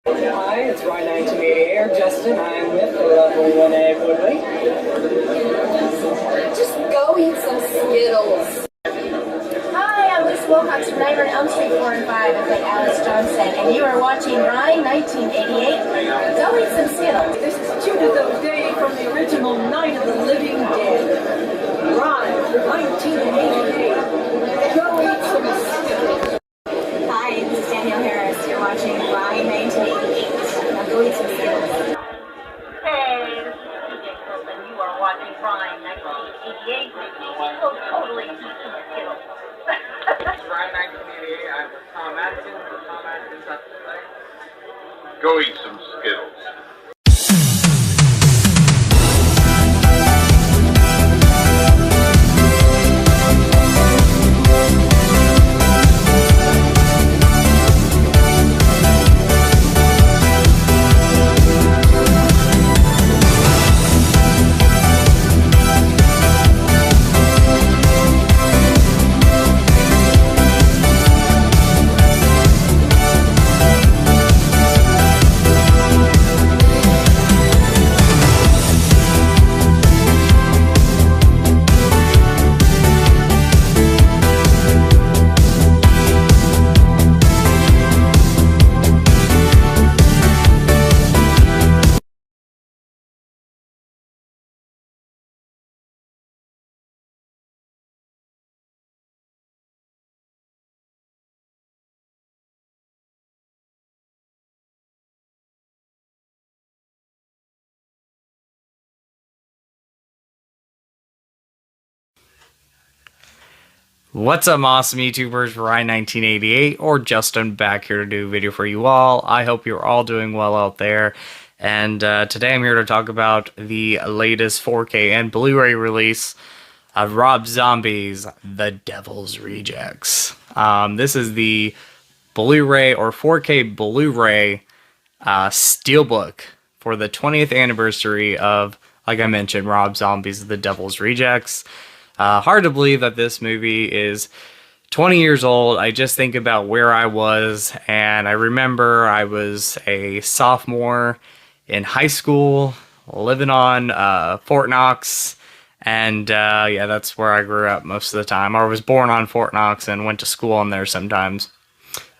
Hi, it's Ryan 1988. Justin, I'm with the lovely Renee Woodley. Just go eat some Skittles. Hi, I'm Lisa Wilcox from Nightmare on Elm Street 4 and 5. I play Alice Johnson, and you are watching Ryan 1988. Go eat some Skittles. This is Judith O'Day from the original Night of the Living Dead. Ryan 1988. Go eat some Skittles. Hi, this is Danielle Harris. You're watching Ryan 1988. Now go eat some Skittles. Hey, this is TJ Colton. You are watching Ryan 1988. So totally eat some Skittles. Ryan 1988. I'm with Tom Atkins. Tom Atkins up to say. Go eat some Skittles. What's up, awesome YouTubers? Ryan1988 or Justin back here to do a video for you all. I hope you're all doing well out there. And today I'm here to talk about the latest 4K and Blu-ray release of Rob Zombie's The Devil's Rejects. This is the Blu-ray or 4K Blu-ray Steelbook for the 20th anniversary of, like I mentioned, Rob Zombie's The Devil's Rejects. Hard to believe that this movie is 20 years old. I just think about where I was, and I remember I was a sophomore in high school, living on Fort Knox, and yeah, that's where I grew up most of the time. I was born on Fort Knox and went to school on there sometimes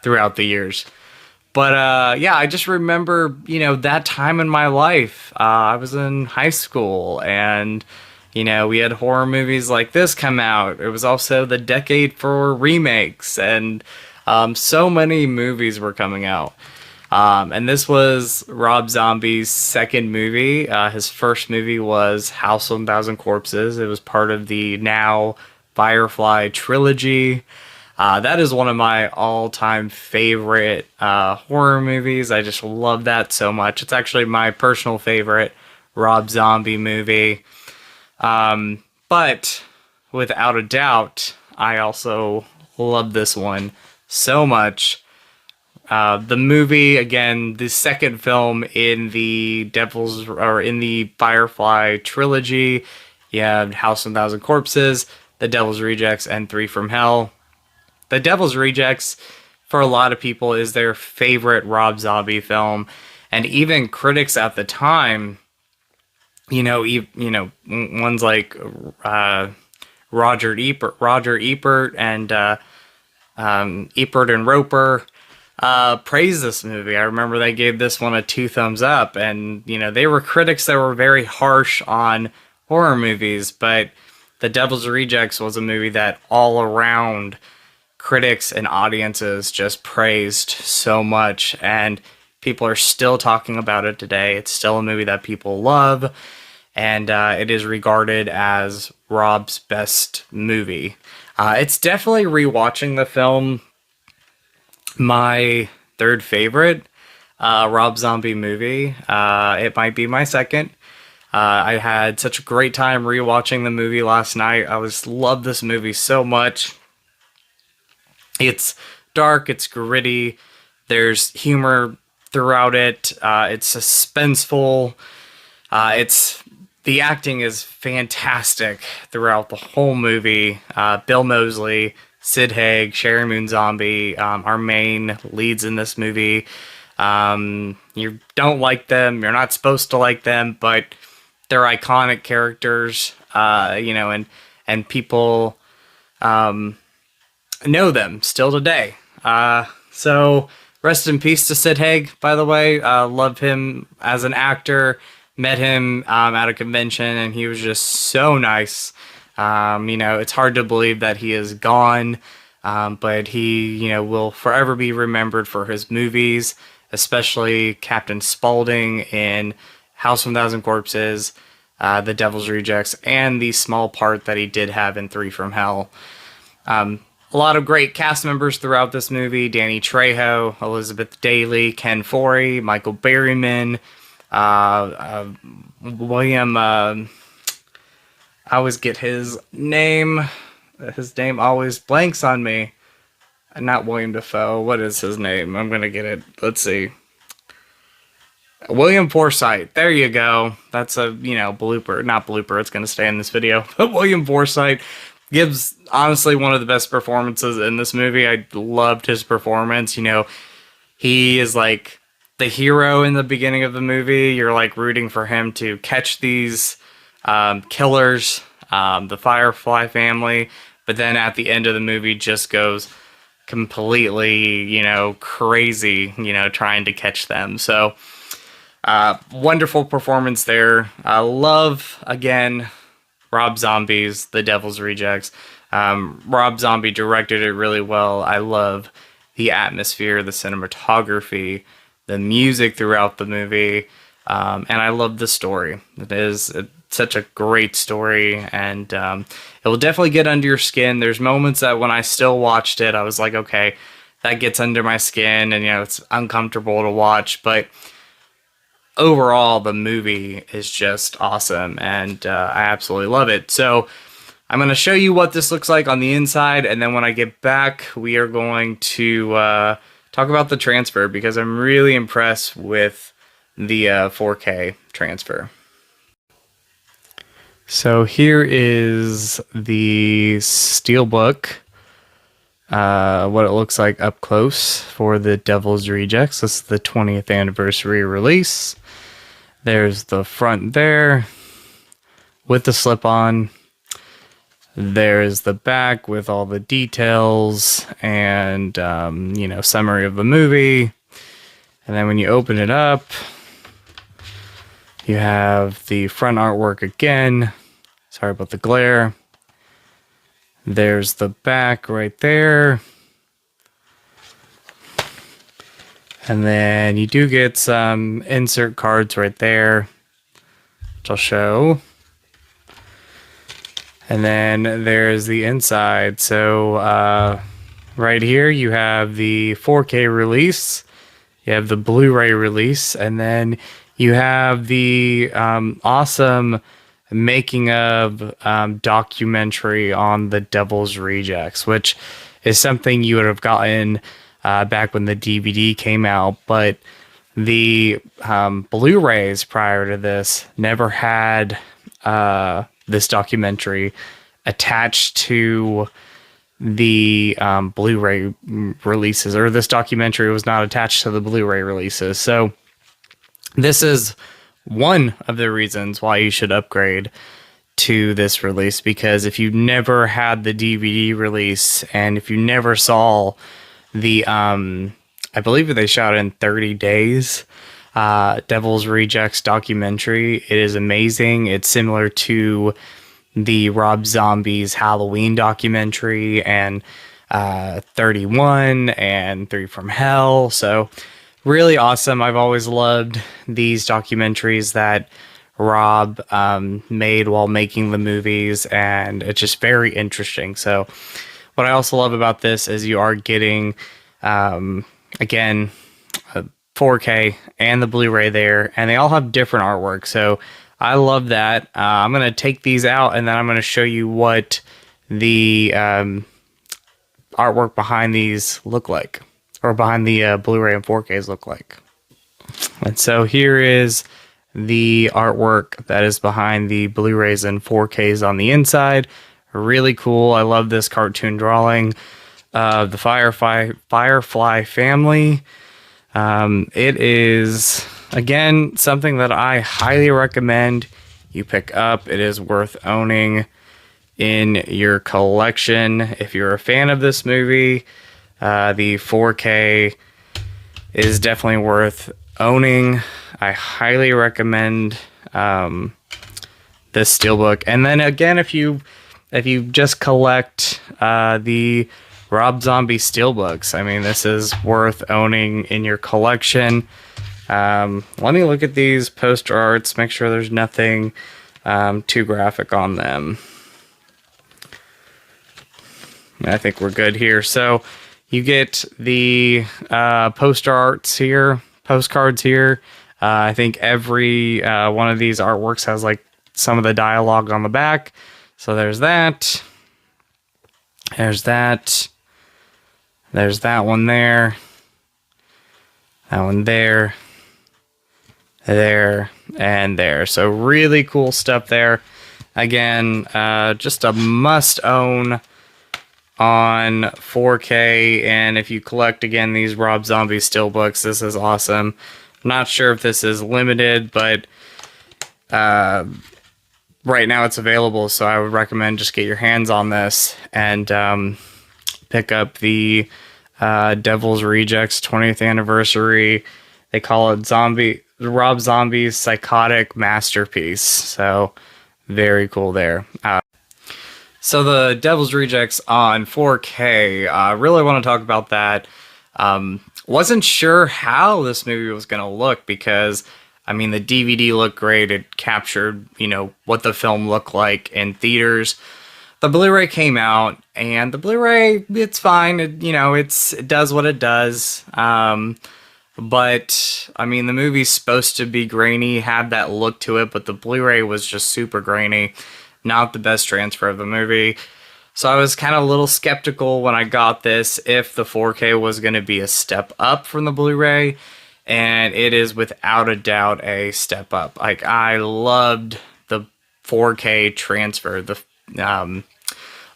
throughout the years. But yeah, I just remember, that time in my life. I was in high school, and we had horror movies like this come out. It was also the decade for remakes, and so many movies were coming out. And this was Rob Zombie's second movie. His first movie was House of 1,000 Corpses. It was part of the now Firefly trilogy. That is one of my all-time favorite horror movies. I just love that so much. It's actually my personal favorite Rob Zombie movie. But without a doubt, I also love this one so much. The movie, again, the second film in the in the Firefly trilogy. You have House of 1,000 Corpses, The Devil's Rejects, and Three from Hell. The Devil's Rejects, for a lot of people, is their favorite Rob Zombie film, and even critics at the time, ones like Roger Ebert and Ebert and Roper praised this movie. I remember they gave this one a 2 thumbs up, and they were critics that were very harsh on horror movies, but The Devil's Rejects was a movie that all around critics and audiences just praised so much, and people are still talking about it today. It's still a movie that people love, and it is regarded as Rob's best movie. It's definitely, rewatching the film, my third favorite Rob Zombie movie. It might be my second. I had such a great time rewatching the movie last night. I love this movie so much. It's dark, it's gritty, there's humor throughout it, it's suspenseful, the acting is fantastic throughout the whole movie. Bill Moseley, Sid Haig, Sherry Moon Zombie, our main leads in this movie. You don't like them, you're not supposed to like them, but they're iconic characters, and people know them still today. So rest in peace to Sid Haig, by the way. Love him as an actor. Met him at a convention, and he was just so nice. It's hard to believe that he is gone, but he, will forever be remembered for his movies, especially Captain Spaulding in House of a Thousand Corpses, The Devil's Rejects, and the small part that he did have in Three from Hell. A lot of great cast members throughout this movie: Danny Trejo, Elizabeth Daily, Ken Foree, Michael Berryman, William, I always get his name. His name always blanks on me. Not William Dafoe. What is his name? I'm going to get it. Let's see. William Forsythe. There you go. That's a, blooper. Not blooper. It's going to stay in this video. But William Forsythe gives, honestly, one of the best performances in this movie. I loved his performance. He is like the hero in the beginning of the movie. You're like rooting for him to catch these killers, the Firefly family. But then at the end of the movie just goes completely, crazy, trying to catch them. So wonderful performance there. I love, again, Rob Zombie's The Devil's Rejects. Rob Zombie directed it really well. I love the atmosphere, the cinematography, the music throughout the movie, and I love the story. It is such a great story, and it will definitely get under your skin. There's moments that when I still watched it, I was like, okay, that gets under my skin, and it's uncomfortable to watch, but overall, the movie is just awesome, and I absolutely love it. So I'm going to show you what this looks like on the inside, and then when I get back, we are going to talk about the transfer, because I'm really impressed with the 4K transfer. So here is the Steelbook, what it looks like up close for The Devil's Rejects. This is the 20th anniversary release. There's the front there with the slip-on. There's the back with all the details and, summary of the movie. And then when you open it up, you have the front artwork again. Sorry about the glare. There's the back right there. And then you do get some insert cards right there, which I'll show. And then there's the inside. So right here you have the 4K release, you have the Blu-ray release, and then you have the awesome making of documentary on The Devil's Rejects, which is something you would have gotten back when the DVD came out, but the Blu-rays prior to this never had this documentary attached to the Blu-ray releases, or this documentary was not attached to the Blu-ray releases. So this is one of the reasons why you should upgrade to this release, because if you never had the DVD release, and if you never saw the I believe they shot in 30 days Devil's Rejects documentary, it is amazing. It's similar to the Rob Zombie's Halloween documentary, and 31 and 3 from Hell. So really awesome. I've always loved these documentaries that Rob made while making the movies, and it's just very interesting. So what I also love about this is you are getting, again, 4K and the Blu-ray there, and they all have different artwork. So I love that. I'm going to take these out, and then I'm going to show you what the artwork behind these look like, or behind the Blu-ray and 4Ks look like. And so here is the artwork that is behind the Blu-rays and 4Ks on the inside. Really cool. I love this cartoon drawing of the Firefly family. It is, again, something that I highly recommend you pick up. It is worth owning in your collection. If you're a fan of this movie, the 4K is definitely worth owning. I highly recommend this Steelbook. And then again, if you just collect the Rob Zombie Steelbooks, I mean, this is worth owning in your collection. Let me look at these poster arts, make sure there's nothing too graphic on them. I think we're good here. So you get the poster arts here, postcards here. I think every one of these artworks has like some of the dialogue on the back. So there's that. There's that. There's that one there. That one there. There and there. So really cool stuff there. Again, just a must own on 4K, and if you collect again these Rob Zombie Steelbooks, this is awesome. Not sure if this is limited, but right now it's available, so I would recommend just get your hands on this and pick up the Devil's Rejects 20th anniversary. They call it Rob Zombie's Psychotic Masterpiece. So very cool there. So the Devil's Rejects on 4K, I really want to talk about that. Wasn't sure how this movie was going to look because, I mean, the DVD looked great. It captured, you know, what the film looked like in theaters. The Blu-ray came out, and the Blu-ray, it's fine. It does what it does. But, I mean, the movie's supposed to be grainy, have that look to it, but the Blu-ray was just super grainy. Not the best transfer of the movie. So I was kind of a little skeptical when I got this if the 4K was going to be a step up from the Blu-ray, and it is without a doubt a step up. Like, I loved the 4K transfer. The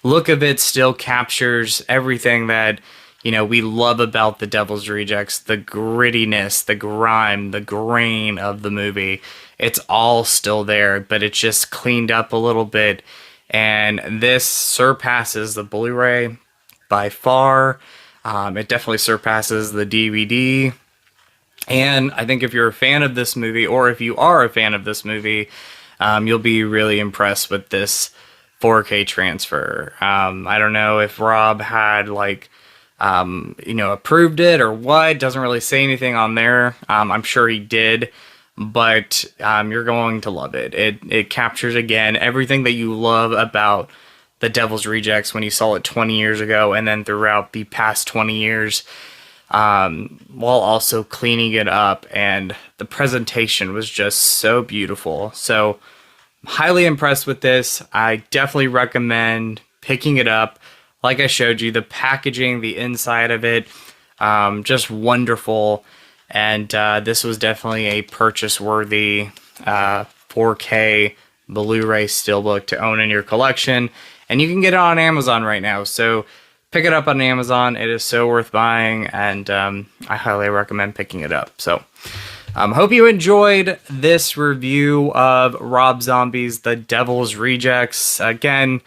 look of it still captures everything that, you know, we love about the Devil's Rejects, the grittiness, the grime, the grain of the movie. It's all still there, but it's just cleaned up a little bit. And this surpasses the Blu-ray by far. It definitely surpasses the DVD. And I think if you're a fan of this movie, or if you are a fan of this movie, you'll be really impressed with this 4K transfer. I don't know if Rob had approved it or what. Doesn't really say anything on there. I'm sure he did. But you're going to love it. It captures, again, everything that you love about the Devil's Rejects when you saw it 20 years ago and then throughout the past 20 years, while also cleaning it up. And the presentation was just so beautiful. So, highly impressed with this. I definitely recommend picking it up. Like I showed you, the packaging, the inside of it, just wonderful. And this was definitely a purchase-worthy 4K Blu-ray Steelbook to own in your collection. And you can get it on Amazon right now. So pick it up on Amazon. It is so worth buying, and I highly recommend picking it up. So hope you enjoyed this review of Rob Zombie's The Devil's Rejects. Again,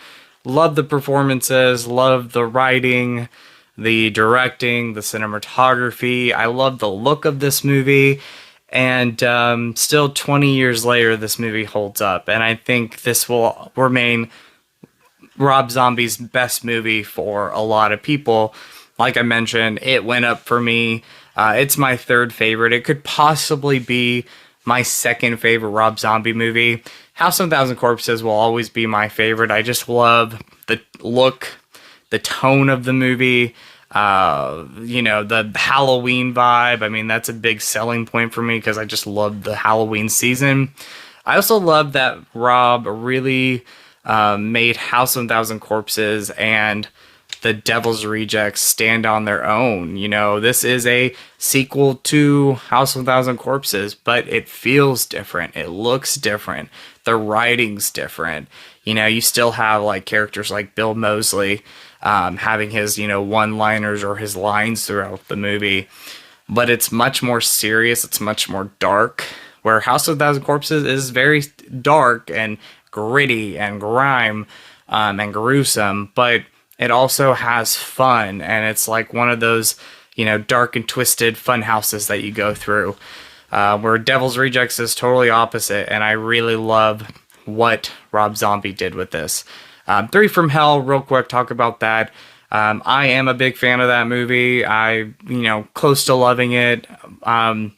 love the performances, love the writing, the directing, the cinematography. I love the look of this movie, and still 20 years later, this movie holds up. And I think this will remain Rob Zombie's best movie for a lot of people. Like I mentioned, it went up for me. It's my third favorite. It could possibly be my second favorite Rob Zombie movie. House of 1,000 Corpses will always be my favorite. I just love the look, the tone of the movie, the Halloween vibe. I mean, that's a big selling point for me because I just love the Halloween season. I also love that Rob really made House of 1,000 Corpses and The Devil's Rejects stand on their own. You know, this is a sequel to House of 1,000 Corpses, but it feels different. It looks different. The writing's different. You know, you still have like characters like Bill Moseley having his, one-liners or his lines throughout the movie. but it's much more serious. It's much more dark. Where House of a Thousand Corpses is very dark and gritty and grime and gruesome, but it also has fun, and it's like one of those, you know, dark and twisted fun houses that you go through. Where Devil's Rejects is totally opposite, and I really love what Rob Zombie did with this. 3 from Hell, real quick, talk about that. I am a big fan of that movie. Close to loving it. My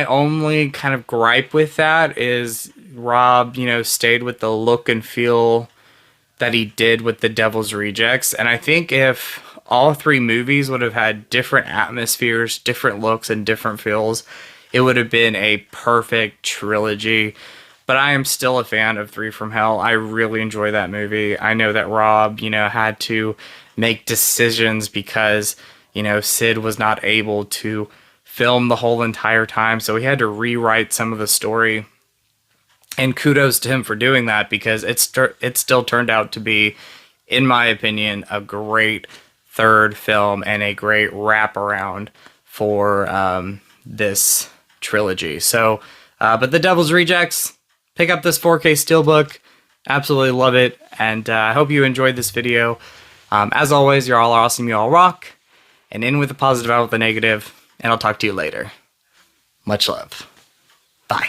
only kind of gripe with that is Rob, stayed with the look and feel that he did with the Devil's Rejects. And I think if all 3 movies would have had different atmospheres, different looks, and different feels, it would have been a perfect trilogy. But I am still a fan of 3 from Hell. I really enjoy that movie. I know that Rob, had to make decisions because, Sid was not able to film the whole entire time. So he had to rewrite some of the story. And kudos to him for doing that, because it still turned out to be, in my opinion, a great 3rd film and a great wraparound for this trilogy. So, but The Devil's Rejects, pick up this 4K Steelbook. Absolutely love it. And I hope you enjoyed this video. As always, you're all awesome. You all rock. And in with the positive, out with the negative. And I'll talk to you later. Much love. Bye.